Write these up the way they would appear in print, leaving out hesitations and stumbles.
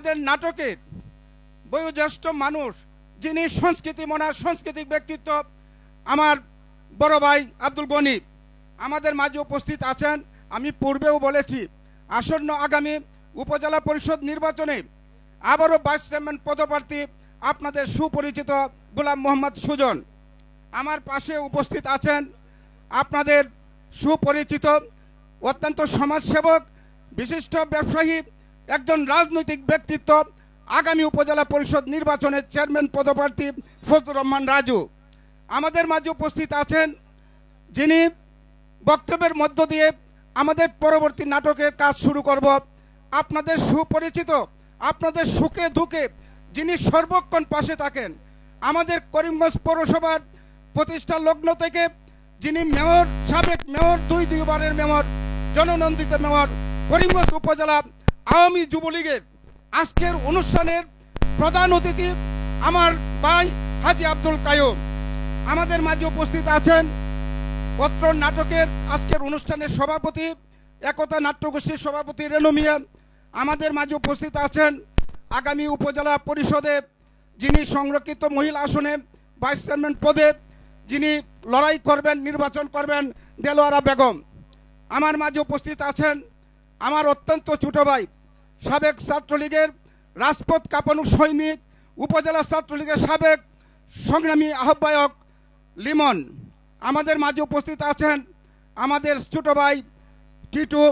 আমাদের নাটকের বয়োজ্যেষ্ঠ মানুষ, যিনি সাংস্কৃতিক ব্যক্তিত্ব, আমার বড় ভাই আব্দুল গনি আমাদের মাঝে উপস্থিত আছেন। আমি পূর্বেও বলেছি, আসন্ন আগামী উপজেলা পরিষদ নির্বাচনে আবারও ভাইস চেয়ারম্যান পদপ্রার্থী আপনাদের সুপরিচিত গোলাম মোহাম্মদ সুজন। আমার পাশে উপস্থিত আছেন আপনাদের সুপরিচিত অত্যন্ত সমাজসেবক, বিশিষ্ট ব্যবসায়ী, একজন রাজনৈতিক ব্যক্তিত্ব, আগামী উপজেলা পরিষদ নির্বাচনের চেয়ারম্যান পদপ্রার্থী ফজলুর রহমান রাজু। আমাদের মাঝে উপস্থিত আছেন যিনি বক্তব্যের মধ্য দিয়ে আমাদের পরবর্তী নাটকের কাজ শুরু করব। আপনাদের সুপরিচিত, আপনাদের সুখে দুঃখে যিনি সর্বক্ষণ পাশে থাকেন, আমাদের করিমগঞ্জ পৌরসভার প্রতিষ্ঠা লগ্ন থেকে যিনি মেয়র, সাবেক মেয়র, দুইবারের মেয়র, জননন্দিত মেয়র, করিমগঞ্জ উপজেলা আওয়ামী যুবলীগের, আজকের অনুষ্ঠানের প্রধান অতিথি আমার ভাই হাজি আব্দুল কাইয়ুম। আমাদের মাঝে উপস্থিত আছেন পত্র নাটকের আজকের অনুষ্ঠানের সভাপতি, একতা নাট্যগোষ্ঠীর সভাপতি রেনু মিয়া। আমাদের মাঝে উপস্থিত আছেন আগামী উপজেলা পরিষদে যিনি সংরক্ষিত মহিলা আসনে ভাইস চেয়ারম্যান পদে যিনি লড়াই করবেন, নির্বাচন করবেন, দেলোয়ারা বেগম। আমার মাঝে উপস্থিত আছেন আমার অত্যন্ত ছোট ভাই, সাবেক ছাত্রলীগের রাজপথ কাঁপানো সৈনিক, উপজেলা ছাত্রলীগের সাবেক সংগ্রামী আহ্বায়ক লিমন। আমাদের মাঝে উপস্থিত আছেন আমাদের ছোট ভাই টিটু।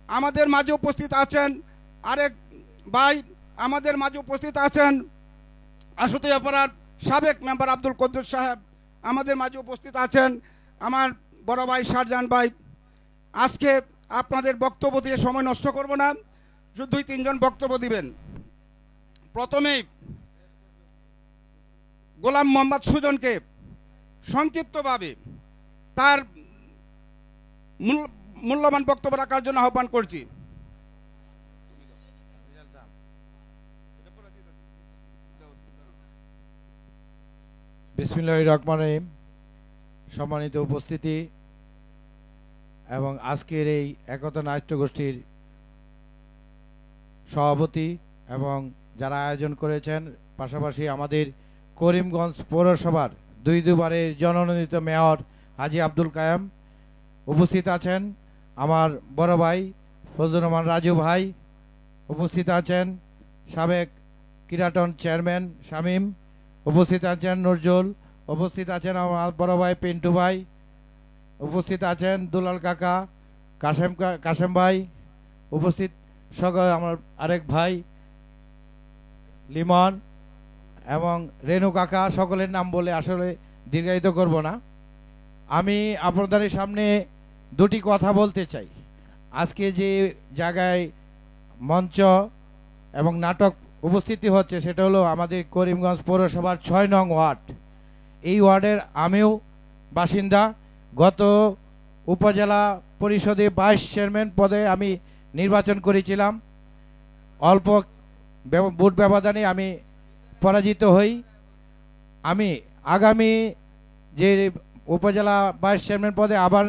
আমাদের মাঝে উপস্থিত আছেন আরেক ভাই, আমাদের মাঝে উপস্থিত আছেন আশুতি অপরাধ সাবেক মেম্বার আব্দুল কদ্দুস সাহেব। আমাদের মাঝে উপস্থিত আছেন আমার বড় ভাই শাহজাহান ভাই। আজকে আপনাদের বক্তব্য দিয়ে সময় নষ্ট করব না, 2-3 জন বক্তব্য দিবেন। প্রথমেই গোলাম মোহাম্মদ সুজনকে সংক্ষিপ্তভাবে তার মূল্যবান বক্তব্য রাখার জন্য আহ্বান করছি। বিসমিল্লাহির রহমানির রহিম। সম্মানিত উপস্থিতি এবং আজকের এই একতা নাট্যগোষ্ঠীর সভাপতি এবং যারা আয়োজন করেছেন, পাশাপাশি আমাদের করিমগঞ্জ পৌরসভার দুইবারের জননন্দিত মেয়র হাজি আব্দুল কাইয়ুম উপস্থিত আছেন, আমার বড় ভাই ফজলুর রহমান রাজু ভাই উপস্থিত আছেন, সাবেক ক্রীড়াটন চেয়ারম্যান শামীম উপস্থিত আছেন, নজরুল উপস্থিত আছেন, আমার বড় ভাই পিন্টু ভাই উপস্থিত আছেন, দুলাল কাকা, কাশেম ভাই উপস্থিত, সকল আমার আরেক ভাই লিমন এবং রেনু কাকা। সকলের নাম বলে আসলে দীর্ঘায়িত করব না। আমি আপনাদের সামনে দুটি কথা বলতে চাই। আজকে যে জায়গায় মঞ্চ এবং নাটক উপস্থিতি হচ্ছে সেটা হলো আমাদের করিমগঞ্জ পৌরসভার 6 নং ওয়ার্ড। এই ওয়ার্ডের আমিও বাসিন্দা। গত উপজেলা পরিষদে ভাইস চেয়ারম্যান পদে আমি নির্বাচন করেছিলাম, অল্প ভোট ব্যবধানে আমি পরাজিত হই। আমি আগামী যে উপজেলা ভাইস চেয়ারম্যান পদে আবার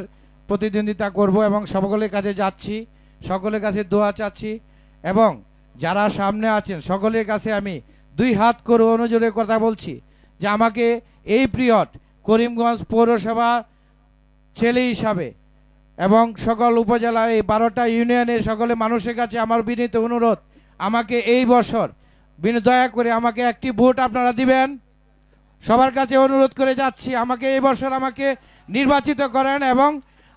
প্রতিদ্বন্দ্বিতা করব এবং সকলের কাছে যাচ্ছি, সকলের কাছে দোয়া চাচ্ছি এবং যারা সামনে আছেন সকলের কাছে আমি 2 হাত করে অনুজোরে কথা বলছি যে আমাকে এই পিরিয়ড করিমগঞ্জ পৌরসভা ছেলে হিসাবে এবং সকল উপজেলার এই 12টা ইউনিয়নের সকলে মানুষের কাছে আমার বিনীত অনুরোধ, আমাকে এই বছর দয়া করে আমাকে একটি ভোট আপনারা দিবেন। সবার কাছে অনুরোধ করে যাচ্ছি, আমাকে এই বছর আমাকে নির্বাচিত করেন এবং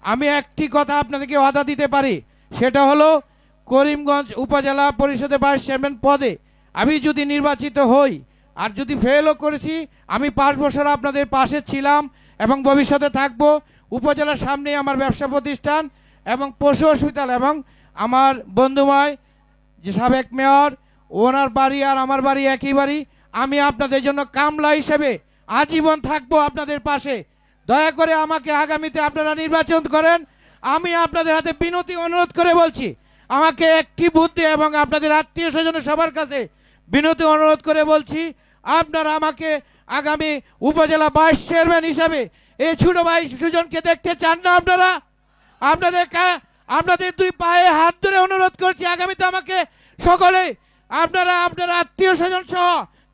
আমি একটি কথা আপনাদেরকে ওয়াদা দিতে পারি, সেটা হলো করিমগঞ্জ উপজেলা পরিষদের ভাইস চেয়ারম্যান পদে আমি যদি নির্বাচিত হই আর যদি ফেলও করেছি, আমি 5 বছর আপনাদের পাশে ছিলাম এবং ভবিষ্যতে থাকব। উপজেলার সামনে আমার ব্যবসা প্রতিষ্ঠান এবং পশু হসপিটাল এবং আমার বন্ধুময় যে সাবেক মেয়র, ওনার বাড়ি আর আমার বাড়ি একই বাড়ি। আমি আপনাদের জন্য কামলা হিসেবে আজীবন থাকবো আপনাদের পাশে। দয়া করে আমাকে আগামীতে আপনারা নির্বাচন করেন। আমি আপনাদের হাতে বিনতি অনুরোধ করে বলছি, আমাকে একটি ভোট দিয়ে এবং আপনাদের আত্মীয় স্বজনের সবার কাছে বিনতি অনুরোধ করে বলছি, আপনারা আমাকে আগামী উপজেলা ভাইস চেয়ারম্যান হিসাবে এই ছোট ভাই সুজনকে দেখতে চান না? আপনারা আপনাদের 2 পায়ে হাত ধরে অনুরোধ করছি, আগামীতে আমাকে সকলে আপনারা আপনার আত্মীয় স্বজন সহ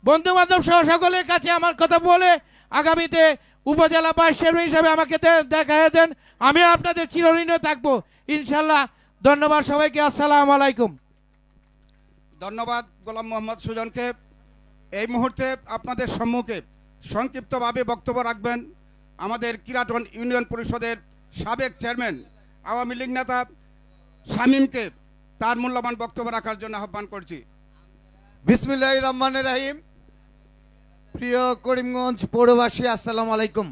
বন্ধু বান্ধব সহ সকলের কাছে আমার কথা বলে আগামীতে উপজেলা ভাইস চেয়ারম্যান হিসাবে আমাকে দেখায় দেন, আমি আপনাদের চিরঋণী থাকবো ইনশাল্লাহ। ধন্যবাদ সবাইকে, আসসালামু আলাইকুম। ধন্যবাদ গোলাম মোহাম্মদ সুজনকে। এই মুহূর্তে আপনাদের সম্মুখে সংক্ষিপ্তভাবে বক্তব্য রাখবেন আমাদের কিরাটন ইউনিয়ন পরিষদের সাবেক চেয়ারম্যান আওয়ামী লীগ নেতা শামীমকে। তার মূল্যবান বক্তব্য রাখার জন্য আহ্বান করছি। বিসমিল্লাহির রহমানির রহিম। প্রিয় করিমগঞ্জ পৌরবাসী, আসসালামু আলাইকুম।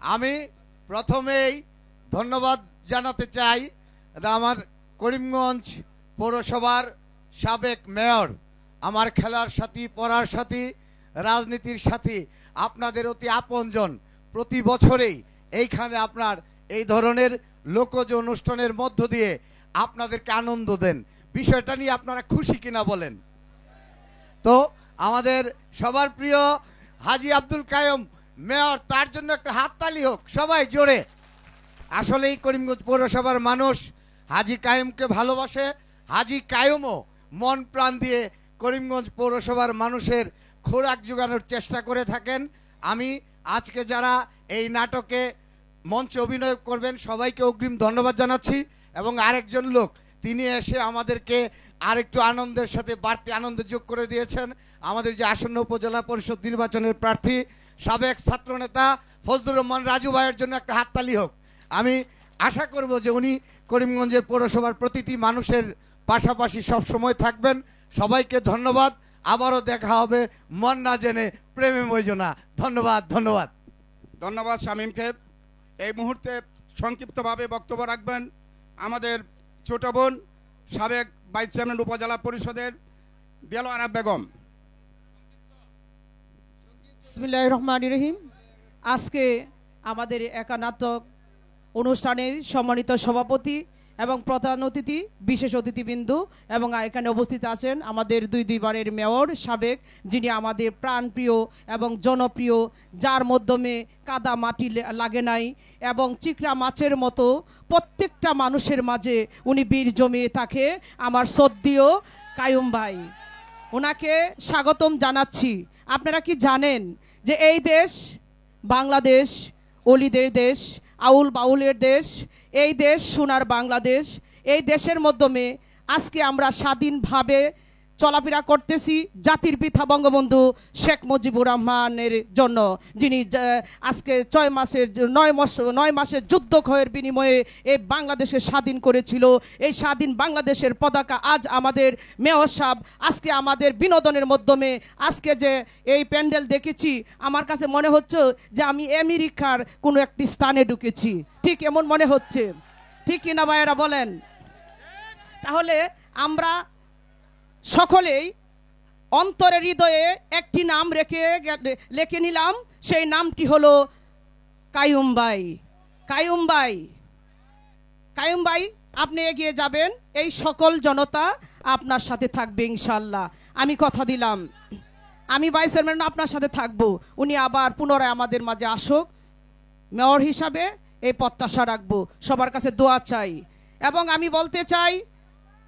আমি প্রথমেই ধন্যবাদ জানাতে চাই আমার করিমগঞ্জ পৌরসভার সাবেক মেয়র, আমার খেলার সাথী, পড়ার সাথী, রাজনীতির সাথী, আপনাদের অতি আপনজন। প্রতি বছরেই এইখানে আপনার এই ধরনের লোকজ অনুষ্ঠানের মধ্য দিয়ে আপনাদেরকে আনন্দ দেন। বিষয়টা নিয়ে আপনারা খুশি কিনা বলেন তো? আমাদের সবার প্রিয় হাজী আব্দুল কাইয়ুম মেয়র, তার জন্য একটা হাততালি হোক সবাই জোরে। আসলেই করিমগঞ্জ পৌরসভার মানুষ হাজী কাইয়ুমকে ভালোবাসে। হাজী কাইয়ুমও মন প্রাণ দিয়ে করিমগঞ্জ পৌরসভার মানুষের খোরাক যোগানোর চেষ্টা করে থাকেন। আমি আজকে যারা এই নাটকে মঞ্চে অভিনয় করবেন সবাইকে অগ্রিম ধন্যবাদ জানাচ্ছি। এবং আরেকজন লোক তিনি এসে আমাদেরকে আরেকটু আনন্দের সাথে বাড়তি আনন্দ যোগ করে দিয়েছেন। আমাদের যে আসন্ন উপজেলা পরিষদ নির্বাচনের প্রার্থী সাবেক ছাত্রনেতা ফজলুর রহমান রাজু ভাইয়ের জন্য একটা হাততালি হোক। আমি আশা করব যে উনি করিমগঞ্জের পৌরসভার প্রতিটি মানুষের পাশাপাশি সব সময় থাকবেন। সবাইকে ধন্যবাদ। আবারও দেখা হবে মন না জেনে প্রেমে মইজনা। ধন্যবাদ ধন্যবাদ ধন্যবাদ শামীমকে। এই মুহূর্তে সংক্ষিপ্তভাবে বক্তব্য রাখবেন আমাদের ছোট বোন সাবেক ভাইস চেয়ারম্যান উপজেলা পরিষদের দেলোয়ারা বেগম। বিসমিল্লাহির রহমানির রহিম। আজকে আমাদের একা নাটক অনুষ্ঠানের সম্মানিত সভাপতি এবং প্রধান অতিথি, বিশেষ অতিথিবৃন্দু এবং এখানে উপস্থিত আছেন আমাদের দুইবারের মেয়র সাবেক, যিনি আমাদের প্রাণপ্রিয় এবং জনপ্রিয়, যার মাধ্যমে কাদা মাটি লাগে নাই এবং চিকড়া মাছের মতো প্রত্যেকটা মানুষের মাঝে উনি বীর জমিয়ে থাকে, আমার শ্রদ্ধেয় কাইয়ুম ভাই। ওনাকে স্বাগতম জানাচ্ছি। আপনারা কি জানেন যে এই দেশ বাংলাদেশ অলিদের দেশ, আউল বাউলের দেশ, এই দেশ সোনার বাংলাদেশ। এই দেশের মাধ্যমে আজকে আমরা স্বাধীনভাবে চলাফেরা করতেছি জাতির পিতা বঙ্গবন্ধু শেখ মুজিবুর রহমানের জন্য, যিনি আজকে 9 মাসের যুদ্ধ ক্ষয়ের বিনিময়ে এই বাংলাদেশকে স্বাধীন করেছিল। এই স্বাধীন বাংলাদেশের পতাকা আজ আমাদের মেয়র সাহেব আজকে আমাদের বিনোদনের মাধ্যমে আজকে যে এই প্যান্ডেল দেখেছি, আমার কাছে মনে হচ্ছে যে আমি আমেরিকার কোনো একটি স্থানে ঢুকেছি, ঠিক এমন মনে হচ্ছে। ঠিক কিনা ভাইয়েরা বলেন? তাহলে আমরা সকলেই অন্তরের হৃদয়ে একটি নাম লেখে নিলাম, সেই নামটি হলো কাইয়ুম ভাই। কাইয়ুম ভাই, কাইয়ুম ভাই আপনি এগিয়ে যাবেন, এই সকল জনতা আপনার সাথে থাকবে ইনশাল্লাহ। আমি কথা দিলাম আমি ভাইস চেয়ারম্যান আপনার সাথে থাকবো। উনি আবার পুনরায় আমাদের মাঝে আসুক, মেয়র হিসাবে এই প্রত্যাশা রাখবো। সবার কাছে দোয়া চাই। এবং আমি বলতে চাই,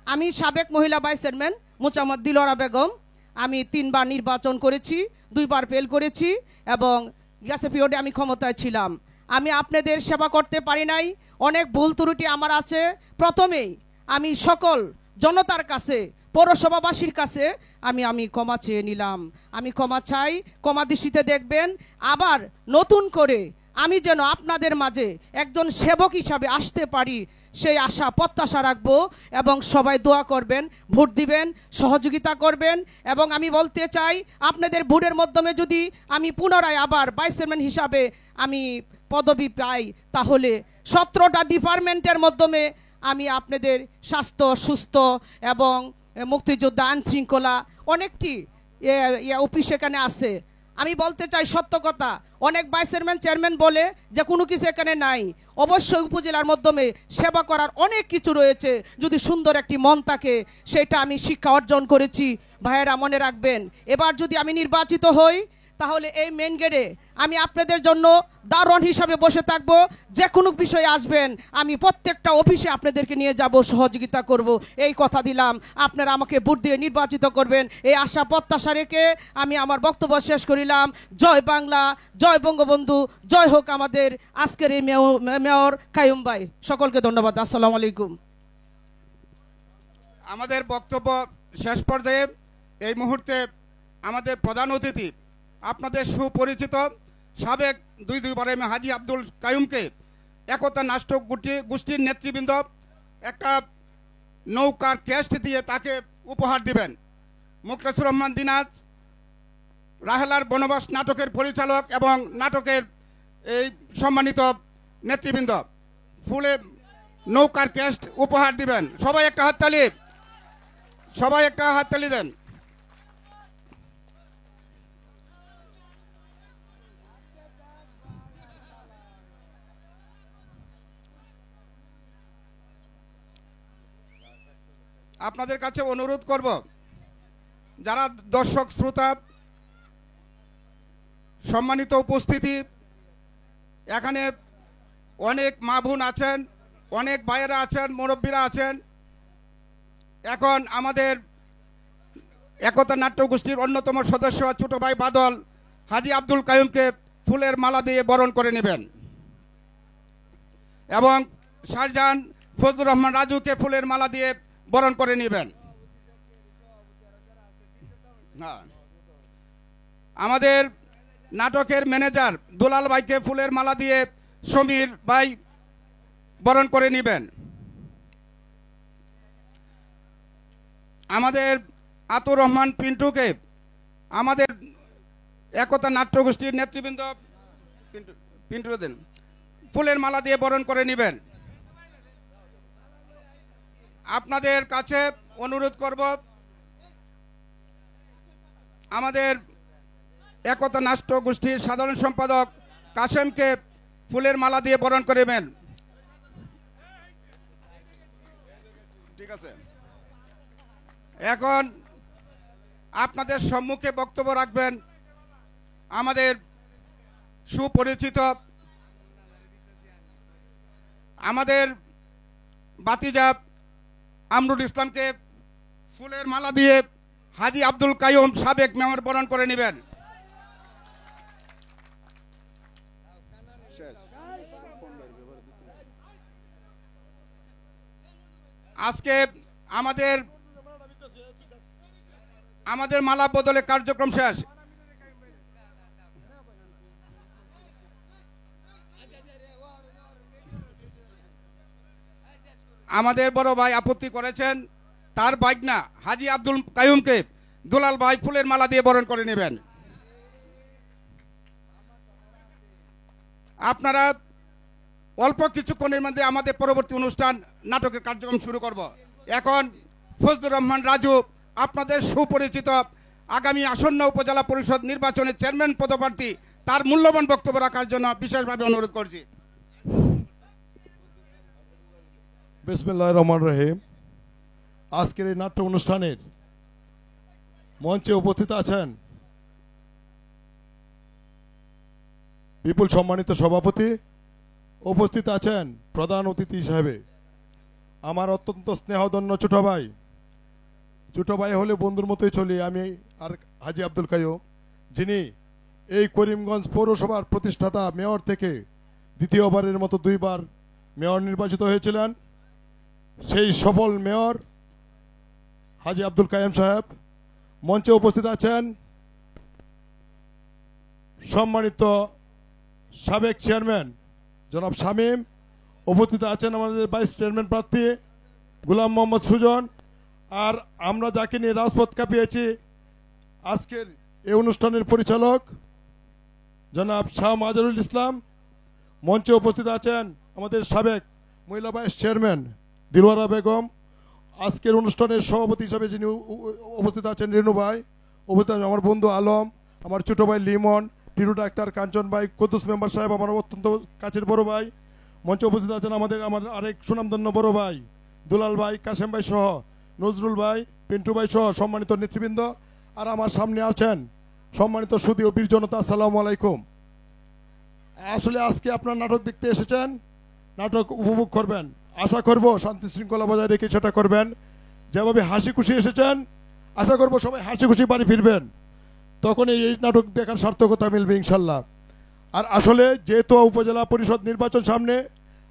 আমি সাবেক মহিলা ভাইস চেয়ারম্যান মোচাম্মদ দিলোয়ারা বেগম, আমি 3 বার নির্বাচন করেছি, 2 বার ফেল করেছি এবং গ্যাসে পিরিয়ডে আমি ক্ষমতায় ছিলাম। আমি আপনাদের সেবা করতে পারি নাই, অনেক ভুল ত্রুটি আমার আছে। প্রথমেই আমি সকল জনতার কাছে, পৌরসভাবাসীর কাছে আমি ক্ষমা চেয়ে নিলাম। আমি ক্ষমা চাই, ক্ষমা দৃষ্টিতে দেখবেন। আবার নতুন করে আমি যেন আপনাদের মাঝে একজন সেবক হিসাবে আসতে পারি, সেই আশা প্রত্যাশা রাখবো। এবং সবাই দোয়া করবেন, ভোট দিবেন, সহযোগিতা করবেন। এবং আমি বলতে চাই, আপনাদের ভোটের মাধ্যমে যদি আমি পুনরায় আবার ভাইস চেয়ারম্যান হিসাবে আমি পদবি পাই, তাহলে 17টা ডিপার্টমেন্টের মাধ্যমে আমি আপনাদের স্বাস্থ্য, সুস্থ এবং মুক্তিযোদ্ধা, আইন শৃঙ্খলা অনেকটি অফিস এখানে আছে। আমি বলতে চাই সত্য কথা, অনেক ভাইস চেয়ারম্যান চেয়ারম্যান বলে যে কোনো কিছু এখানে নাই। অবশ্যই উপজেলার মাধ্যমে সেবা করার অনেক কিছু রয়েছে, যদি সুন্দর একটি মন থাকে। সেটা আমি শিক্ষা অর্জন করেছি। ভাইয়েরা মনে রাখবেন, এবার যদি আমি নির্বাচিত হই, তাহলে এই মেন গেটে আমি আপনাদের জন্য দারোয়ান হিসাবে বসে থাকবো। যে কোনো বিষয়ে আসবেন, আমি প্রত্যেকটা অফিসে আপনাদেরকে নিয়ে যাব, সহযোগিতা করব, এই কথা দিলাম। আপনারা আমাকে ভোট দিয়ে নির্বাচিত করবেন, এই আশা প্রত্যাশা রেখে আমি আমার বক্তব্য শেষ করিলাম। জয় বাংলা, জয় বঙ্গবন্ধু, জয় হোক আমাদের আজকের এই মেয়র কাইয়ুম ভাই। সকলকে ধন্যবাদ। আসসালামু আলাইকুম। আমাদের বক্তব্য শেষ পর্যায়ে এই মুহূর্তে আমাদের প্রধান অতিথি, আপনাদের সুপরিচিত সাবেক দুইবারের হাজী আব্দুল কাইয়ুমকে একতা নাট্য গোষ্ঠীর নেতৃবৃন্দ একটা নৌকার ক্যাস্ট দিয়ে তাকে উপহার দিবেন। মুখলেসুর রহমান দিনাজ, রাহেলার বনবাস নাটকের পরিচালক এবং নাটকের এই সম্মানিত নেতৃবৃন্দ ফুলে নৌকার ক্যাস্ট উপহার দিবেন। সবাই একটা হাততালি দেন। আপনাদের কাছে অনুরোধ করব, যারা দর্শক শ্রোতা, সম্মানিত উপস্থিতি, এখানে অনেক মা বোন আছেন, অনেক ভাইয়েরা আছেন, মুরব্বীরা আছেন। এখন আমাদের একতা নাট্য গোষ্ঠীর অন্যতম সদস্য ছোট ভাই বাদল হাজী আব্দুল কাইয়ুমকে ফুলের মালা দিয়ে বরণ করে নেবেন এবং শাহজাহান ফজলুর রহমান রাজুকে ফুলের মালা দিয়ে বরণ করে নেবেন। আমাদের নাটকের ম্যানেজার দুলাল ভাইকে ফুলের মালা দিয়ে সমীর ভাই বরণ করে নেবেন। আমাদের আতুর রহমান পিন্টুকে আমাদের একতা নাট্য গোষ্ঠীর নেতৃবৃন্দ পিন্টু দেন ফুলের মালা দিয়ে বরণ করে নেবেন। আপনাদের কাছে অনুরোধ করব, আমাদের একতা নাট্য গোষ্ঠীর সাধারণ সম্পাদক কাসেমকে ফুলের মালা দিয়ে বরণ করবেন। ঠিক আছে, এখন আপনাদের সম্মুখে বক্তব্য রাখবেন আমাদের সুপরিচিত আমাদের বাতিজা আমরুল ইসলামকে ফুলের মালা দিয়ে হাজী আব্দুল কাইয়ুম সাবেক মেয়র বরণ করে নেবেন। আজকে আমাদের মালা বদলে কার্যক্রম শেষ। আমাদের বড় ভাই আপত্তি করেছেন, তার ভাগনা হাজী আব্দুল কাইয়ুমকে দুলাল ভাই ফুলের মালা দিয়ে বরণ করে নেবেন। আপনারা অল্প কিছুক্ষণের মধ্যে আমাদের পরবর্তী অনুষ্ঠান নাটকের কার্যক্রম শুরু করব। এখন ফজলুর রহমান রাজু, আপনাদের সুপরিচিত আগামী আসন্ন উপজেলা পরিষদ নির্বাচনের চেয়ারম্যান পদপ্রার্থী, তার মূল্যবান বক্তব্য রাখার জন্য বিশেষভাবে অনুরোধ করছি। বিসমিল্লাহির রহমানির রহিম। আজকের এই নাট্য অনুষ্ঠানের মঞ্চে উপস্থিত আছেন বিপুল সম্মানিত সভাপতি, উপস্থিত আছেন প্রধান অতিথি হিসেবে আমার অত্যন্ত স্নেহধন্য ছোট ভাই হলে বন্ধুর মতোই চলি আমি, আর হাজী আব্দুল কাইয়ুম, যিনি এই করিমগঞ্জ পৌরসভার প্রতিষ্ঠাতা মেয়র থেকে দ্বিতীয়বারের মতো 2 বার মেয়র নির্বাচিত হয়েছিলেন। সেই সফল মেয়র হাজী আব্দুল কাইয়ুম সাহেব। মঞ্চে উপস্থিত আছেন সম্মানিত সাবেক চেয়ারম্যান জনাব শামীম, উপস্থিত আছেন আমাদের ভাইস চেয়ারম্যান প্রার্থী গোলাম মোহাম্মদ সুজন, আর আমরা যাকে নিয়ে রাজপথ কাঁপিয়েছি আজকের এই অনুষ্ঠানের পরিচালক জনাব শাহ মাজারুল ইসলাম। মঞ্চে উপস্থিত আছেন আমাদের সাবেক মহিলা ভাইস চেয়ারম্যান দিলওয়ারা বেগম। আজকের অনুষ্ঠানের সভাপতি হিসাবে যিনি উপস্থিত আছেন রেনু ভাই, উপস্থিত আছেন আমার বন্ধু আলম, আমার ছোট ভাই লিমন, টিরু ডাক্তার, কাঞ্চন ভাই, কুদ্দুস মেম্বার সাহেব আমার অত্যন্ত কাছের বড় ভাই। মঞ্চে উপস্থিত আছেন আমার আরেক সুনামধন্য বড় ভাই দুলাল ভাই, কাসেম ভাই সহ, নজরুল ভাই, পিন্টু ভাই সহ সম্মানিত নেতৃবৃন্দ। আর আমার সামনে আছেন সম্মানিত সুধী ও বীর জনতা, আসসালামু আলাইকুম। আসলে আজকে আপনার নাটক দেখতে এসেছেন, নাটক উপভোগ করবেন। আশা করব শান্তি শৃঙ্খলা বজায় রেখে সেটা করবেন। যেভাবে হাসি খুশি এসেছেন, আশা করব সবাই হাসি খুশি বাড়ি ফিরবেন। তখনই এই নাটক দেখার সার্থকতা মিলবে ইনশাল্লাহ। আর আসলে যেহেতু উপজেলা পরিষদ নির্বাচন সামনে,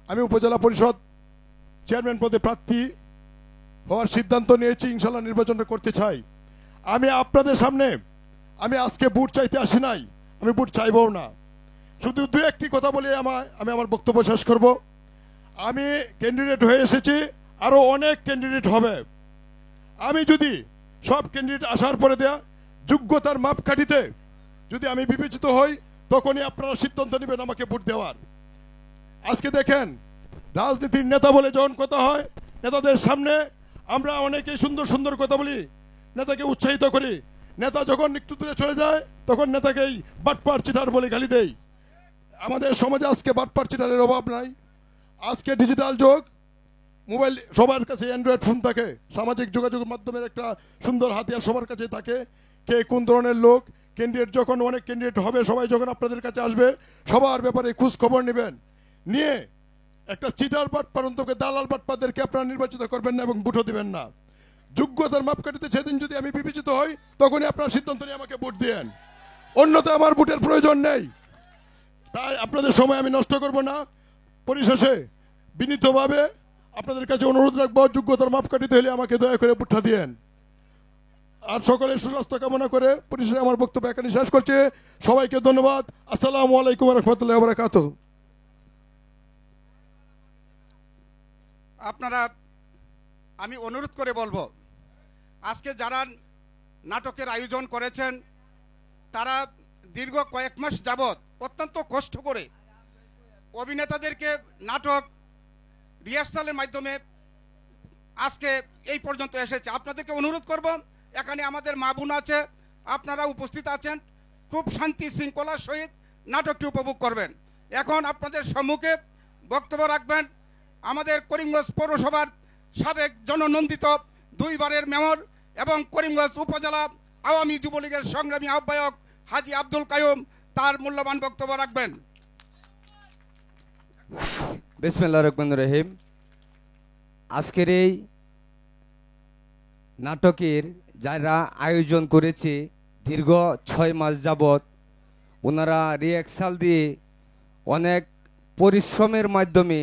আমি উপজেলা পরিষদ চেয়ারম্যান পদে প্রার্থী হওয়ার সিদ্ধান্ত নিয়েছি। ইনশাল্লাহ নির্বাচনটা করতে চাই। আমি আপনাদের সামনে আমি আজকে ভোট চাইতে আসি নাই, আমি ভোট চাইবও না। শুধু দু একটি কথা বলে আমি আমার বক্তব্য শেষ করব। আমি ক্যান্ডিডেট হয়ে এসেছি, আরও অনেক ক্যান্ডিডেট হবে। আমি যদি সব ক্যান্ডিডেট আসার পরে দেয়া যোগ্যতার মাপকাঠিতে যদি আমি বিবেচিত হই, তখনই আপনারা সিদ্ধান্ত নেবেন আমাকে ভোট দেওয়ার। আজকে দেখেন, রাজনীতির নেতা বলে যখন কথা হয়, নেতাদের সামনে আমরা অনেকেই সুন্দর সুন্দর কথা বলি, নেতাকে উৎসাহিত করি। নেতা যখন একটু দূরে চলে যায়, তখন নেতাকেই বাটপার চিটার বলে গালি দেই। আমাদের সমাজে আজকে বাটপার চিটারের অভাব নাই। আজকে ডিজিটাল যুগ, মোবাইল সবার কাছে, অ্যান্ড্রয়েড ফোন থাকে, সামাজিক যোগাযোগের মাধ্যমের একটা সুন্দর হাতিয়ার সবার কাছে থাকে। কে কোন ধরনের লোক, ক্যান্ডিডেট যখন অনেক ক্যান্ডিডেট হবে, সবাই যখন আপনাদের কাছে আসবে, সবার ব্যাপারে খোঁজ খবর নেবেন। নিয়ে একটা চিটার বাটপারন্তকে, দালাল বাটপারদেরকে আপনারা নির্বাচিত করবেন না এবং ভোটও দিবেন না। যোগ্যতার মাপকাঠিতে সেদিন যদি আমি বিবেচিত হই, তখনই আপনার সিদ্ধান্ত নিয়ে আমাকে ভোট দিয়েন। অন্যথা আমার ভোটের প্রয়োজন নেই। তাই আপনাদের সময় আমি নষ্ট করব না। পরিশেষে বিনীতভাবে আপনাদের কাছে অনুরোধ রাখবো, যোগ্যতার মাপকাঠিতে হলে আমাকে দয়া করে ভোটটা দিয়েন। আর সকলের সুস্বাস্থ্য কামনা করে পরিশেষে আমার বক্তব্য এখানে শেষ করছি। সবাইকে ধন্যবাদ। আসসালামু আলাইকুম ওয়া রাহমাতুল্লাহি ওয়া বারাকাতুহু। আপনারা, আমি অনুরোধ করে বলবো, আজকে যারা নাটকের আয়োজন করেছেন, তারা দীর্ঘ কয়েক মাস যাবৎ অত্যন্ত কষ্ট করে অভিনেতাদেরকে নাটক রিহার্সালের মাধ্যমে আজকে এই পর্যন্ত এসেছে। আপনাদেরকে অনুরোধ করব, এখানে আমাদের মা বোন আছে, আপনারা উপস্থিত আছেন, খুব শান্তি শৃঙ্খলার সহিত নাটকটি উপভোগ করবেন। এখন আপনাদের সম্মুখে বক্তব্য রাখবেন আমাদের করিমগঞ্জ পৌরসভার সাবেক জননন্দিত 2 বারের মেয়র এবং করিমগঞ্জ উপজেলা আওয়ামী যুবলীগের সংগ্রামী আহ্বায়ক হাজী আব্দুল কাইয়ুম। তার মূল্যবান বক্তব্য রাখবেন। বিসমিল্লাহির রহমানির রহিম। আজকের এই নাটকের যারা আয়োজন করেছে, দীর্ঘ 6 মাস যাবৎ ওনারা রিহার্সাল দিয়ে অনেক পরিশ্রমের মাধ্যমে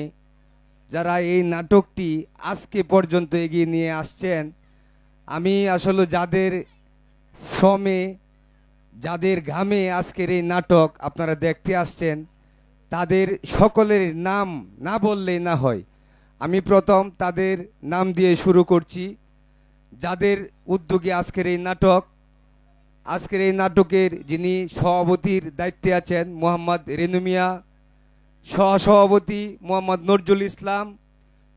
যারা এই নাটকটি আজকে পর্যন্ত এগিয়ে নিয়ে আসছেন, আমি আসলে যাদের শ্রমে, যাদের ঘামে আজকের এই নাটক আপনারা দেখতে আসছেন, তাদের সকলের নাম না বললেই না হয়। আমি প্রথম তাদের নাম দিয়ে শুরু করছি, যাদের উদ্যোগে আজকের এই নাটক। আজকের এই নাটকের যিনি সভাপতির দায়িত্বে আছেন মোহাম্মদ রেনু মিয়া, সহসভাপতি মোহাম্মদ নজরুল ইসলাম,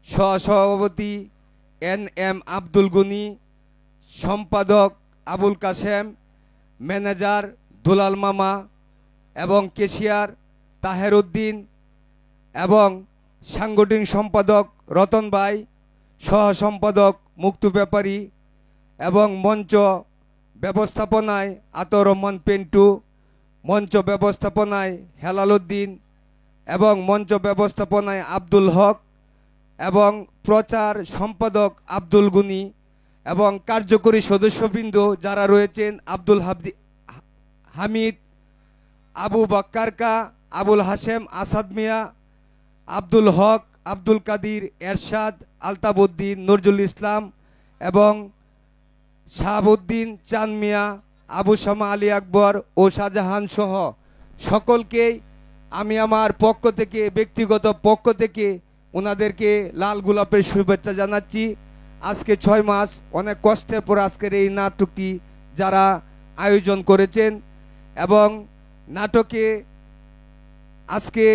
সহসভাপতি NM আব্দুল গনি, সম্পাদক আবুল কাসেম, ম্যানেজার দুলাল মামা এবং কেশিয়ার তাহের উদ্দিন এবং সাংগঠনিক সম্পাদক রতন ভাই, সহ সম্পাদক মুক্তু ব্যাপারী এবং মঞ্চ ব্যবস্থাপনায় আতর রহমান পেন্টু, মঞ্চ ব্যবস্থাপনায় হেলাল উদ্দিন এবং মঞ্চ ব্যবস্থাপনায় আব্দুল হক এবং প্রচার সম্পাদক আব্দুল গুনি এবং কার্যকরী সদস্যবৃন্দ যারা রয়েছেন আব্দুল হামিদ, আবু বাক্কারকা, আবুল হাশেম, আসাদ মিয়া, আব্দুল হক, আব্দুল কাদির, এরশাদ, আলতাবউদ্দিন, নজরুল ইসলাম এবং শাহাবুদ্দিন, চাঁদ মিয়া, আবু শামা আলী আকবর ও শাহজাহান সহ সকলকেই আমি আমার পক্ষ থেকে, ব্যক্তিগত পক্ষ থেকে ওনাদেরকে লাল গোলাপের শুভেচ্ছা জানাচ্ছি। আজকে 6 মাস অনেক কষ্টের পর আজকের এই নাটকটি যারা আয়োজন করেছেন এবং নাটকে আজকে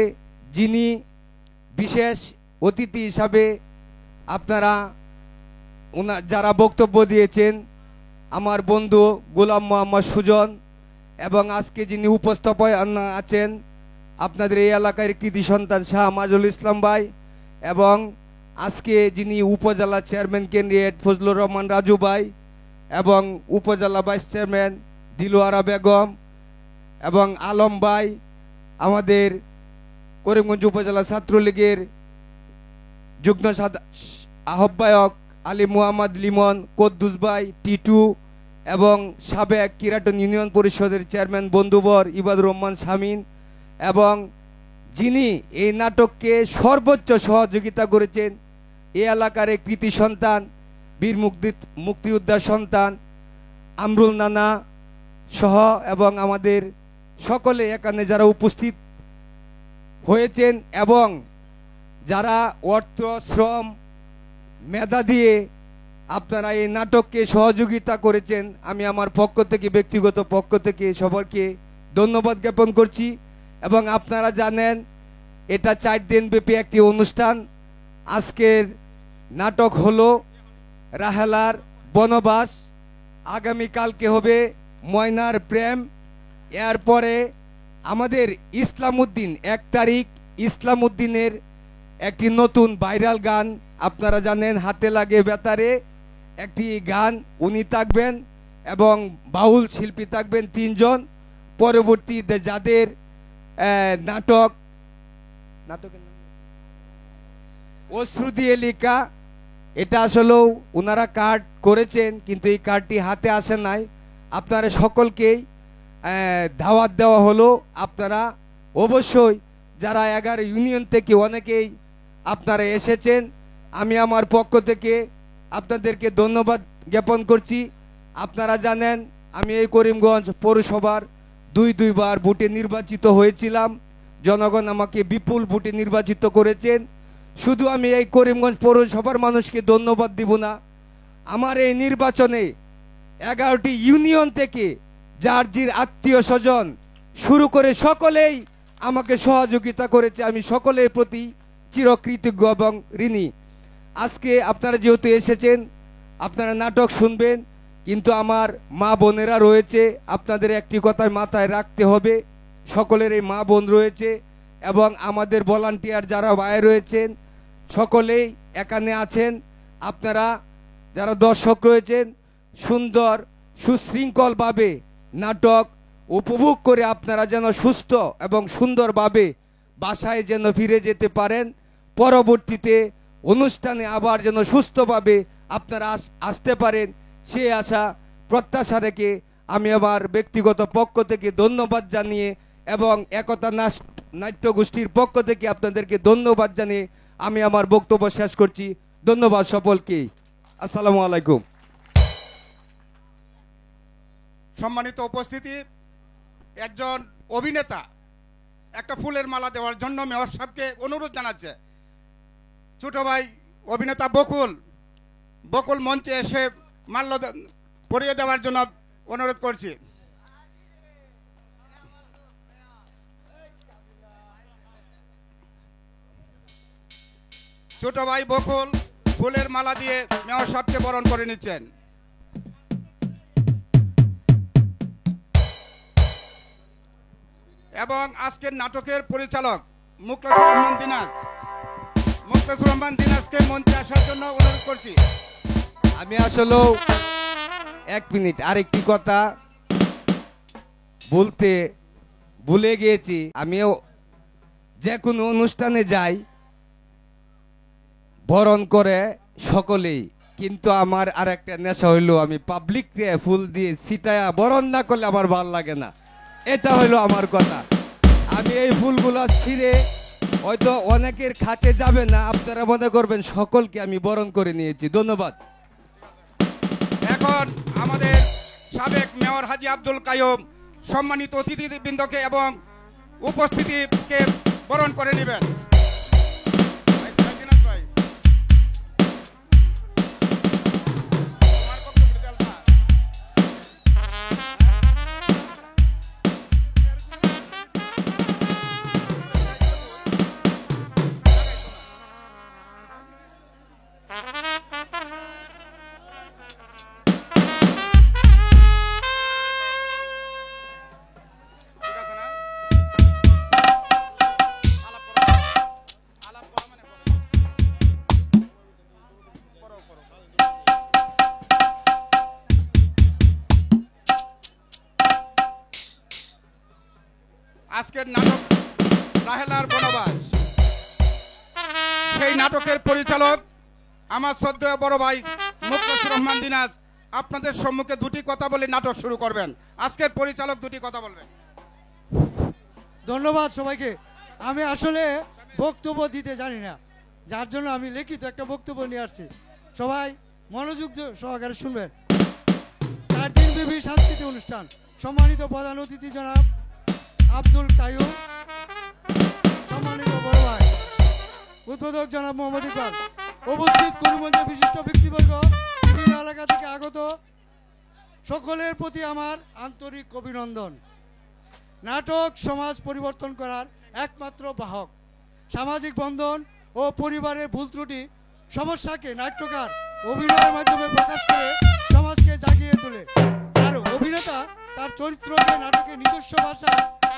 যিনি বিশেষ অতিথি হিসাবে আপনারা যারা বক্তব্য দিয়েছেন, আমার বন্ধু গোলাম মোহাম্মদ সুজন এবং আজকে যিনি উপস্থাপনা আছেন আপনাদের এই এলাকার কৃতি সন্তান শাহ মাজুল ইসলাম ভাই এবং আজকে যিনি উপজেলা চেয়ারম্যান ক্যান্ডিডেট ফজলুর রহমান রাজু ভাই এবং উপজেলা ভাইস চেয়ারম্যান দিলওয়ারা বেগম এবং আলম ভাই, আমাদের করিমগঞ্জ উপজেলা ছাত্রলীগের যুগ্ম আহ্বায়ক আলী মুহাম্মদ লিমন, কদ্দুস ভাই, টিটু এবং সাবেক কিরাটন ইউনিয়ন পরিষদের চেয়ারম্যান বন্ধুবর ইবাদুর রহমান শামীম, এবং যিনি এই নাটককে সর্বোচ্চ সহযোগিতা করেছেন এই এলাকার এক কৃতি সন্তান, বীর মুক্তিযোদ্ধার সন্তান আমরুল নানা সহ, এবং আমাদের সকলে এখানে যারা উপস্থিত হয়েছেন এবং যারা অর্থ, শ্রম, মেধা দিয়ে আপনারা এই নাটককে সহযোগিতা করেছেন, আমি আমার পক্ষ থেকে, ব্যক্তিগত পক্ষ থেকে সবাইকে ধন্যবাদ জ্ঞাপন করছি। এবং আপনারা জানেন এটা 4 দিন ব্যাপী একটি অনুষ্ঠান। আজকের নাটক হলো রাহেলার বনবাস, আগামীকালকে হবে ময়নার প্রেম, এরপরে আমাদের ইসলামউদ্দিন 1 তারিখ ইসলামউদ্দিনের একটি নতুন ভাইরাল গান, আপনারা জানেন হাতে লাগে বেতারে একটি গান, উনি থাকবেন এবং বাউল শিল্পী থাকবেন 3 জন। পরবর্তীতে যাদের নাটকের নাম অশ্রু দিয়ে লেখা, এটা আসলেও ওনারা কার্ড করেছেন কিন্তু এই কার্ডটি হাতে আসে নাই, আপনারা সকলকেই দাওয়াত দেওয়া হলো। আপনারা অবশ্যই যারা 11 ইউনিয়ন থেকে অনেকেই আপনারা এসেছেন, আমি আমার পক্ষ থেকে আপনাদেরকে ধন্যবাদ জ্ঞাপন করছি। আপনারা জানেন আমি এই করিমগঞ্জ পৌরসভার 2 বার ভোটে নির্বাচিত হয়েছিলাম, জনগণ আমাকে বিপুল ভোটে নির্বাচিত করেছেন। শুধু আমি এই করিমগঞ্জ পৌরসভার মানুষকে ধন্যবাদ দিব না, আমার এই নির্বাচনে 11টি ইউনিয়ন থেকে যার জির আত্মীয় স্বজন শুরু করে সকলেই আমাকে সহযোগিতা করেছে, আমি সকলের প্রতি চিরকৃতজ্ঞ এবং ঋণী। আজকে আপনারা যেহেতু এসেছেন, আপনারা নাটক শুনবেন, কিন্তু আমার মা বোনেরা রয়েছে, আপনাদের একটি কথায় মাথায় রাখতে হবে, সকলের এই মা বোন রয়েছে এবং আমাদের ভলান্টিয়ার যারা বাইরে রয়েছেন সকলেই এখানে আছেন। আপনারা যারা দর্শক রয়েছেন সুন্দর সুশৃঙ্খলভাবে নাটক উপভোগ করে আপনারা যেন সুস্থ এবং সুন্দরভাবে বাসায় যেন ফিরে যেতে পারেন, পরবর্তীতে অনুষ্ঠানে আবার যেন সুস্থভাবে আপনারা আসতে পারেন, সে আশা প্রত্যাশা রেখে আমি আমার ব্যক্তিগত পক্ষ থেকে ধন্যবাদ জানিয়ে এবং একতা নাট্য গোষ্ঠীর পক্ষ থেকে আপনাদেরকে ধন্যবাদ জানিয়ে আমি আমার বক্তব্য শেষ করছি। ধন্যবাদ সকলকে। আসসালামু আলাইকুম। সম্মানিত উপস্থিতি, একজন অভিনেতা একটা ফুলের মালা দেওয়ার জন্য মেয়র সাহেবকে অনুরোধ জানাচ্ছে। ছোট ভাই অভিনেতা বকুল মঞ্চে এসে মাল্য পরিয়ে দেওয়ার জন্য অনুরোধ করছি। ছোট ভাই বকুল ফুলের মালা দিয়ে মেয়র সাহেবকে বরণ করে নিচ্ছেন। এবং আজকের নাটকের পরিচালক মুখলেসুর রহমান দিনাজকে মঞ্চে আসার জন্য অনুরোধ করছি। আমি আসলেও 1 মিনিট আরেকটি কথা বলতে ভুলে গিয়েছি। আমিও যে কোনো অনুষ্ঠানে যাই বরণ করে সকলেই, কিন্তু আমার আর একটা নেশা হইলো আমি পাবলিককে ফুল দিয়ে ছিটায়া বরণ না করলে আমার ভাল লাগে না, এটা হইলো আমার কথা। আমি এই ফুলগুলো ছিঁড়ে হয়তো অনেকের খাতে যাবে না, আপনারা মনে করবেন সকলকে আমি বরণ করে নিয়েছি। ধন্যবাদ। এখন আমাদের সাবেক মেয়র হাজী আব্দুল কাইয়ুম সম্মানিত অতিথিবৃন্দকে এবং উপস্থিতিকে বরণ করে নেবেন। ঠিক আছে না? আজকের নাটক রাহেলার বনবাস। সেই নাটকের পরিচালক আমার শ্রদ্ধেয় বড় ভাই মুখলেসুর রহমান দিনাজ আপনাদের সম্মুখে দুটি কথা বলে নাটক শুরু করবেন। আজকের পরিচালক দুটি কথা বলবেন। ধন্যবাদ সবাইকে। আমি আসলে বক্তব্য দিতে জানি না, যার জন্য আমি লিখিত একটা বক্তব্য নিয়ে আসছি। সবাই মনোযোগ সহকারে শুনবেন। 4 দিনব্যাপী সাংস্কৃতিক অনুষ্ঠান, সম্মানিত প্রধান অতিথি জনাব আব্দুল কাইয়ুম, সম্মানিত বড় ভাই উদ্বোধক জনাব মোহাম্মদ ইকবাল, উপস্থিত করিমগঞ্জের বিশিষ্ট ব্যক্তিবর্গ, বিভিন্ন এলাকা থেকে আগত সকলের প্রতি আমার আন্তরিক অভিনন্দন। নাটক সমাজ পরিবর্তন করার একমাত্র বাহক। সামাজিক বন্ধন ও পরিবারের ভুল ত্রুটি সমস্যাকে নাট্যকার অভিনয়ের মাধ্যমে প্রকাশ করে সমাজকে জাগিয়ে তোলে। আর অভিনেতা তার চরিত্রকে নাটকে নিজস্ব ভাষা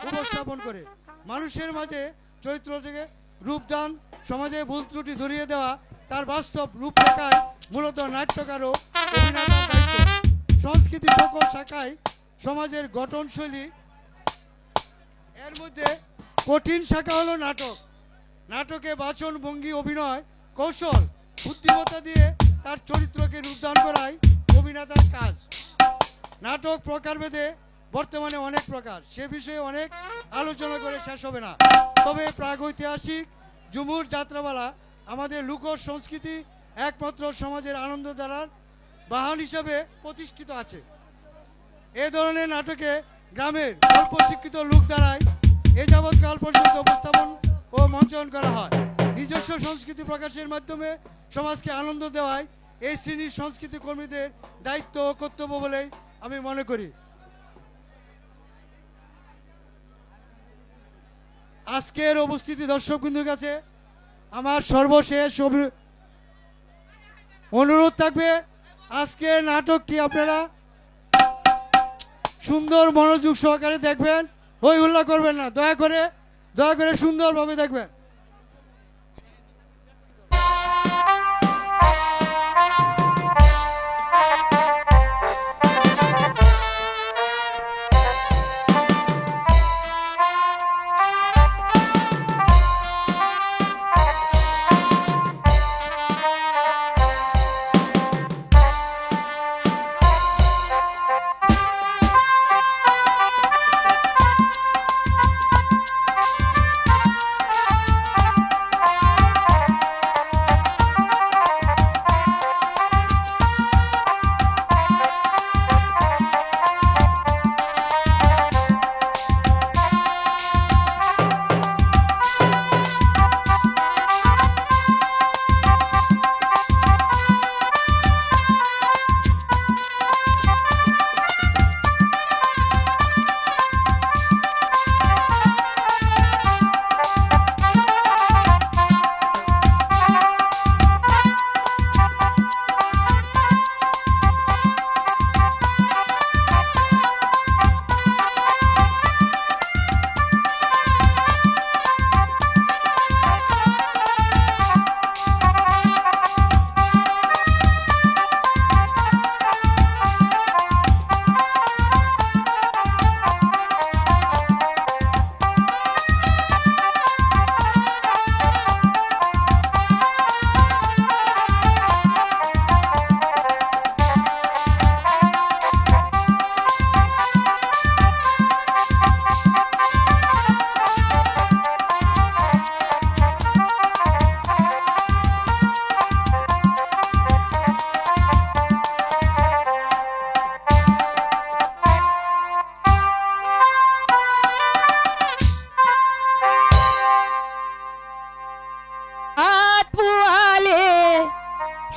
উপস্থাপন করে মানুষের মাঝে চরিত্রটিকে রূপদান, সমাজে ভুল ত্রুটি ধরিয়ে দেওয়া, তার বাস্তব রূপরেখায় মূলত নাট্যকার ও অভিনেতার দায়িত্ব। সংস্কৃতি সকল শাখায় সমাজের গঠনশৈলী, এর মধ্যে কঠিন শাখা হলো নাটক। নাটকে বাচন ভঙ্গি, অভিনয় কৌশল, বুদ্ধিমত্তা দিয়ে তার চরিত্রকে রূপদান করাই অভিনেতার কাজ। নাটক প্রকারভেদে বর্তমানে অনেক প্রকার, সে বিষয়ে অনেক আলোচনা করে শেষ হবে না। তবে প্রাগৈতিহাসিক ঝুমুর যাত্রাপালা আমাদের লোক সংস্কৃতি একমাত্র সমাজের আনন্দ ধারার বাহন হিসাবে প্রতিষ্ঠিত আছে। এ ধরনের নাটকে গ্রামের অল্প শিক্ষিত লোক দ্বারাই এ যাবৎকাল পর্যন্ত উপস্থাপন ও মঞ্চন করা হয়। নিজস্ব সংস্কৃতি প্রকাশের মাধ্যমে সমাজকে আনন্দ দেওয়াই এই শ্রেণীর সংস্কৃতি কর্মীদের দায়িত্ব ও কর্তব্য বলেই আমি মনে করি। আজকের উপস্থিতি দর্শকবৃন্দের কাছে আমার সর্বশেষ অনুরোধ থাকবে, আজকের নাটকটি আপনারা সুন্দর মনোযোগ সহকারে দেখবেন, হই হুল্লা করবেন না, দয়া করে সুন্দরভাবে দেখবেন।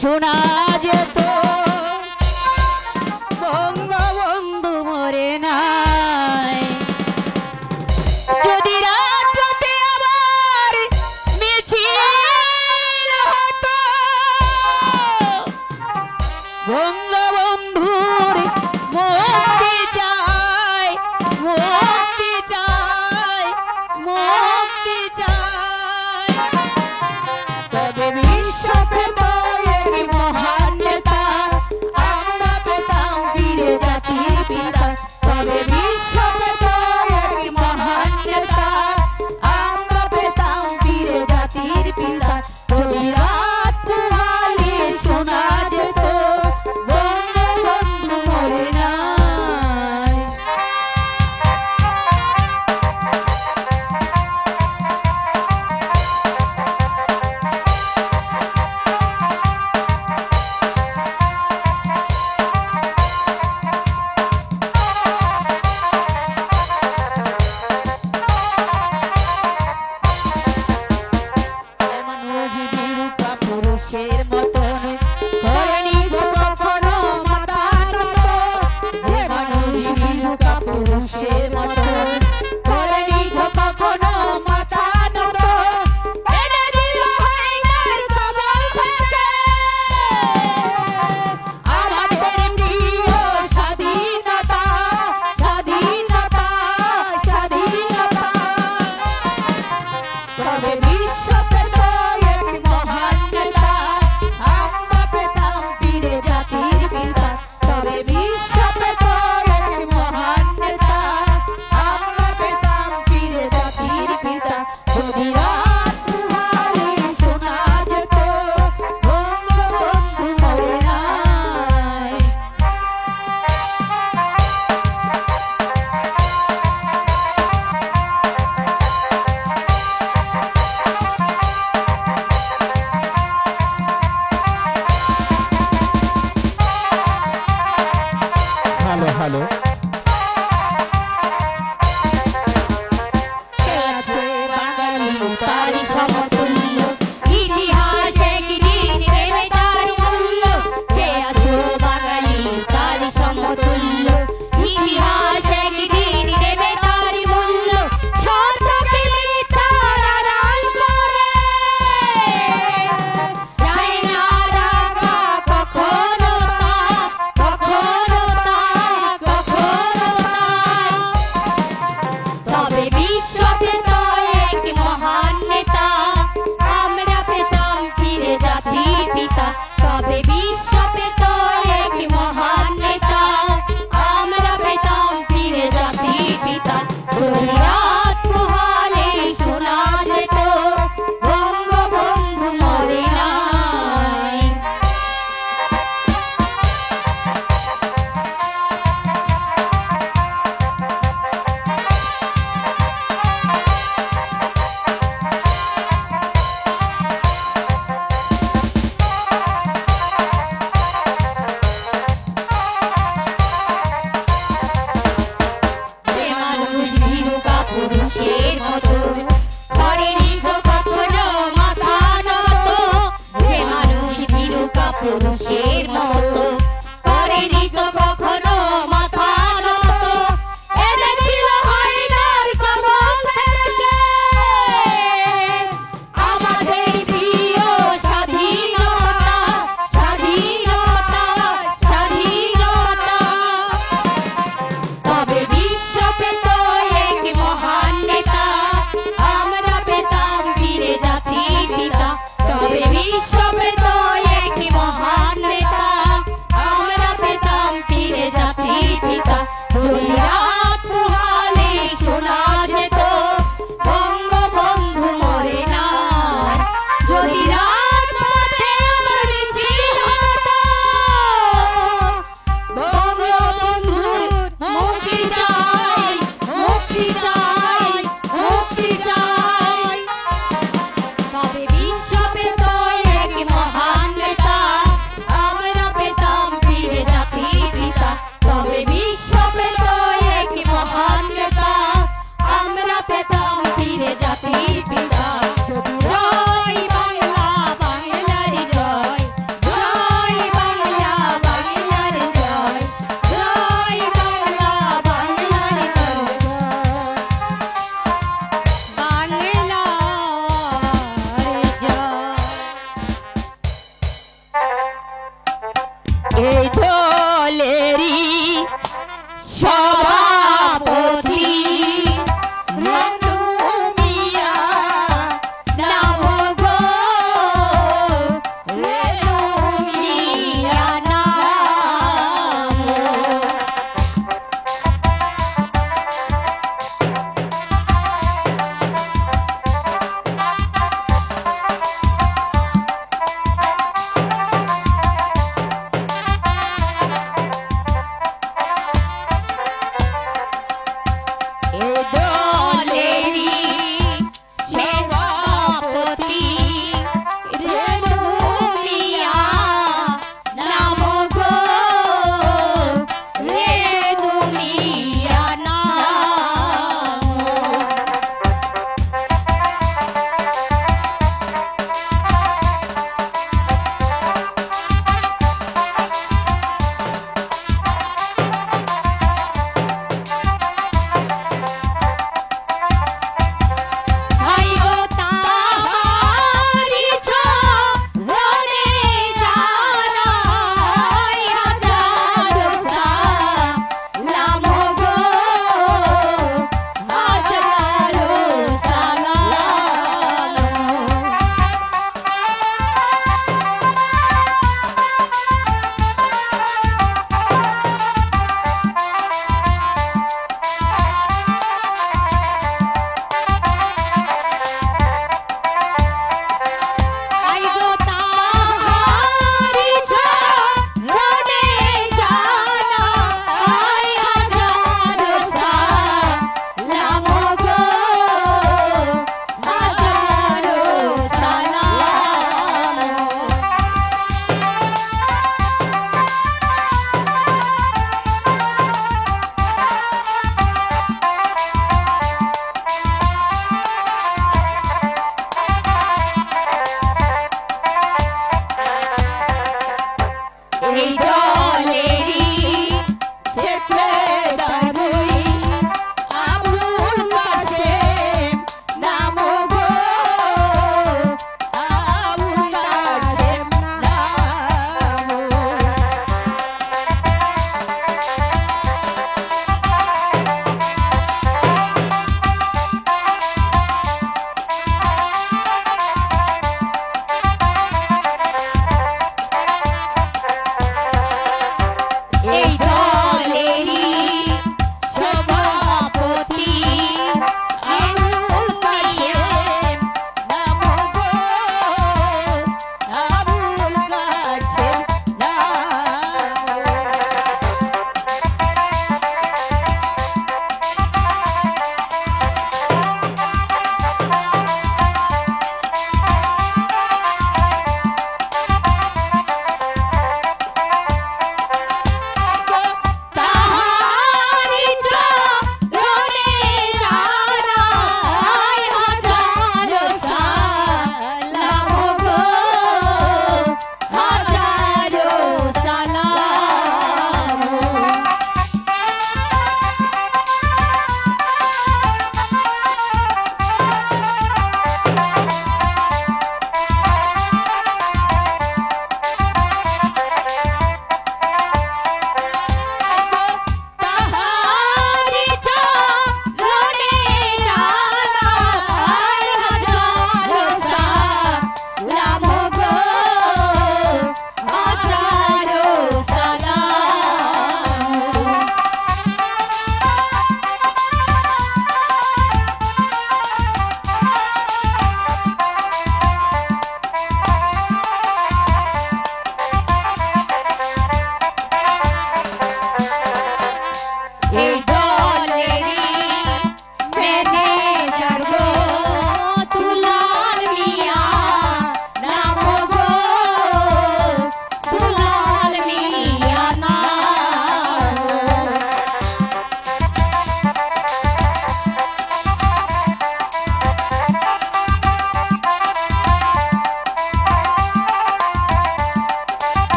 শোনা যেত বঙ্গবন্ধু মরে নাই, যদি রাত রাতে আবার মিছিল হতো বঙ্গবন্ধুর মুক্তি চাই, মুক্তি চাই, মুক্তি চাই, তবে বিশ্ব পেত এক মহান নেতা, আমরা পেতাম বীর জাতির পিতা, তবে মানুষের মতো করেনি গো কখনো মাথা নত এনে দিল হায়দার কবল থেকে আমাদের প্রিয় স্বাধীনতা স্বাধীনতা স্বাধীনতা তবে বিশ্ব পেত এক মহান নেতা আমরা পেতাম বীর জাতির পিতা তবে বিশ্ব পেত এক মহান নেতা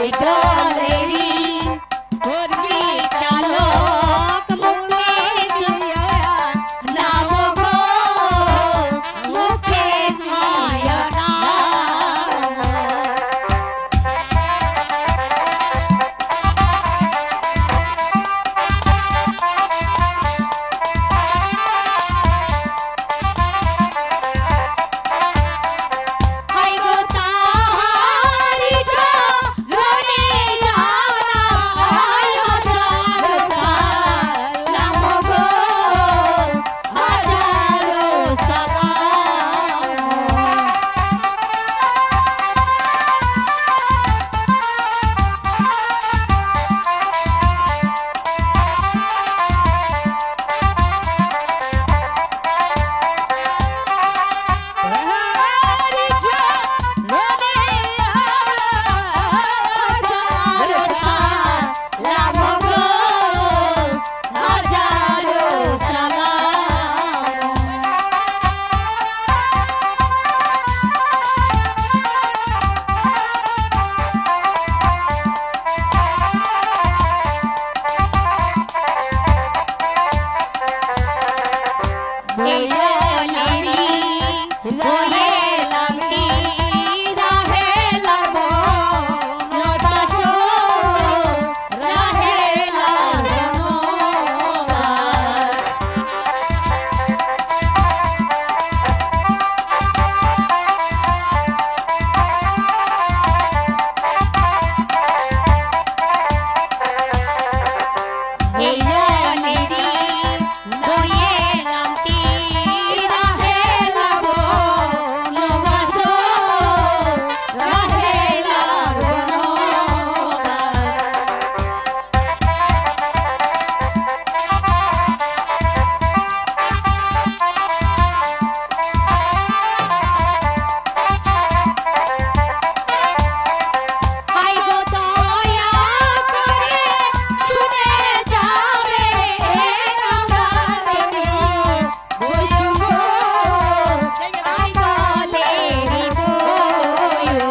ওই দলেরই মুরগি চালক মুখে দিয়া নাম গো মুখে মায়া নাম। হাই গো তাহারি ঝরনে জানা হাজারো সালাম গো হাজারো সালাম। তাহারি ঝরনে হাজারো সালাম গো হাজারো সালাম। বইলালি বইলালি রাহে লাগো নটাশো রাহে লাগো বইলালি বইলালি রাহে লাগো নটাশো রাহে লাগো হাই গো দয়া করে শুনে যাবে আমাদের বইগো হাই দলেরি বইও।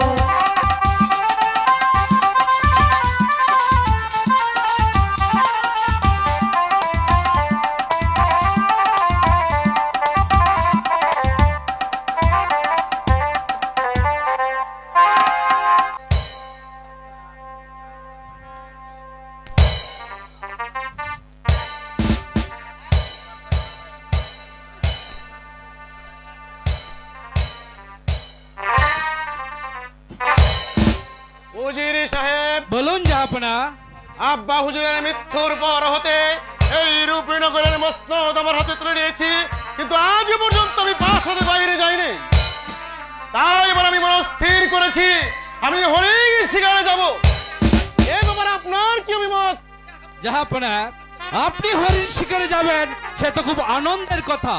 উজির সাহেব, বলুন জাহাপনা। আব্বা হুজুরের মৃত্যুর পর হতে এই রূপনগরের মসনদ আমার হাতে তুলে নিয়েছি, কিন্তু আজ পর্যন্ত আমি 5 হাতে বাইরে যাইনি। তাই এবার আমি মনস্থির করেছি আমি হরিণ শিকারে যাব। এ ব্যাপারে আপনার কি অভিমত? জাহাপনা, আপনি হরিণ শিকারে যাবেন সে তো খুব আনন্দের কথা,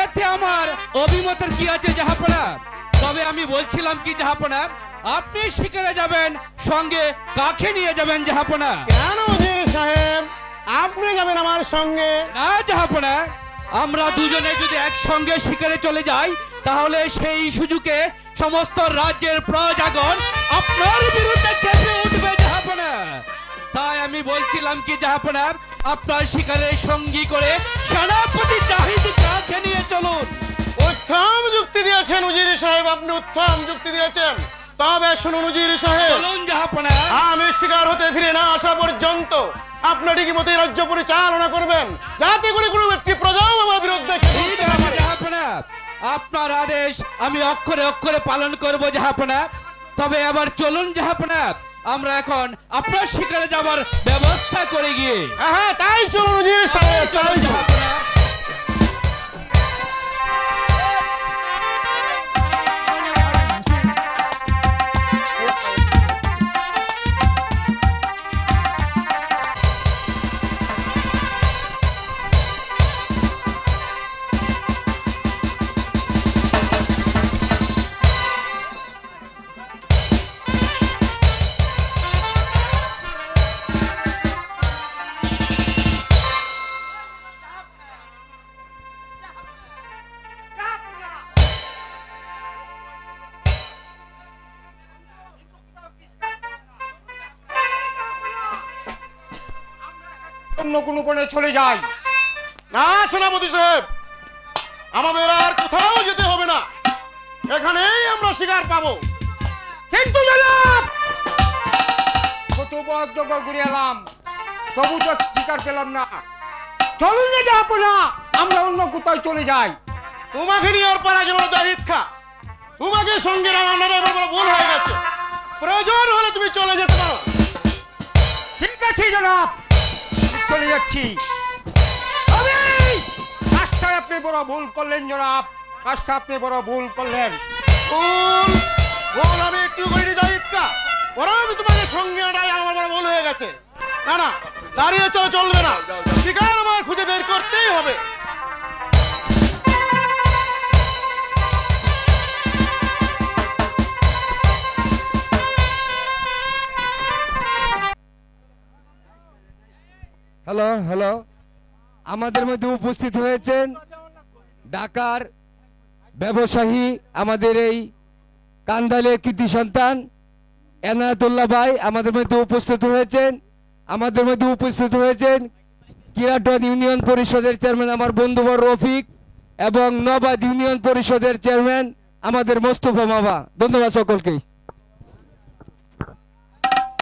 এতে আমার অভিমতের কি আছে জাহাপনা? তবে আমি বলছিলাম কি জাহাপনা, আপনি শিকারে যাবেন, সঙ্গে কাকে নিয়ে যাবেন জাহাপনা? কেন উজির সাহেব, আপনি যাবেন আমার সঙ্গে? না জাহাপনা, আমরা দুজনে যদি একসঙ্গে শিকারে চলে যাই তাহলে সেই সুযোগে সমস্ত রাজ্যের প্রজাগণ আপনার বিরুদ্ধে কেঁপে উঠবে জাহাপনা। তাই আমি বলছিলাম কি জাহাপনা, আপনার শিকারের সঙ্গী করে সেনাপতি জাহিদ কাছে নিয়ে চলুন। উত্তম যুক্তি দিয়েছেন উজির সাহেব, আপনি উত্তম যুক্তি দিয়েছেন। তবে শুনুন উজির সাহেব, বলুন জাহাপনা। আমি শিকার হতে ফিরে না আসা পর্যন্ত আপনার ঠিকই মতো এই রাজ্য পরিচালনা করবেন, যাতে করে কোনো ব্যক্তি প্রজাও আমার বিরুদ্ধে কিছু ঠিক বলতে না আছে পারে। জাহাপনা, আপনার আদেশ আমি অক্ষরে অক্ষরে পালন করব জাহাপনা। তবে এবার চলুন জাহাপনা, আমরা এখন আপনার শিকারে যাবার ব্যবস্থা করে গিয়ে। হ্যাঁ হ্যাঁ, তাই চলুন উজির সাহেব, তাই চলুন। জাহাপনা। অন্য কোনো কোণে চলে যাই। না সেনাপতি সাহেব, আমাদের আর কোথাও যেতে হবে না, এখানেই আমরা শিকার পাবো। কিন্তু জনাব, কত বদ্ধ ঘুরে এলাম, তবু তো শিকার পেলাম না। চলুন না যাবো না, আমরা অন্য কোথাও চলে যাই। তোমাকে নিয়ে আর পারা গেল দাহিদ খা, তোমাকে সঙ্গে রান্নাটা এবার বড় ভুল হয়ে গেছে। প্রয়োজন হলে তুমি চলে যেতে পারো। ঠিক আছে জনাব, চলে যাচ্ছি। কাজটা আপনি বড় ভুল করলেন জনাব, কাজটা আপনি বড় ভুল করলেন। ভুল ভুল আমি একটু করিনি দাহিদ খা, বরং আমি তোমাকে সঙ্গে আনাই আমার বড় ভুল হয়ে গেছে। না না, দাঁড়িয়ে চলবে না, শিকার আমার খুঁজে বের করতেই হবে। হ্যালো হ্যালো, আমাদের মধ্যে উপস্থিত হয়েছেন ঢাকার ব্যবসায়ী, আমাদের এই কান্দালের কৃতি সন্তান এনায়েতুল্লাহ ভাই আমাদের মধ্যে উপস্থিত হয়েছেন। আমাদের মধ্যে উপস্থিত হয়েছেন কিরাটন ইউনিয়ন পরিষদের চেয়ারম্যান আমার বন্ধুবর রফিক এবং নবাদ ইউনিয়ন পরিষদের চেয়ারম্যান আমাদের মোস্তফা মামা। ধন্যবাদ সকলকে।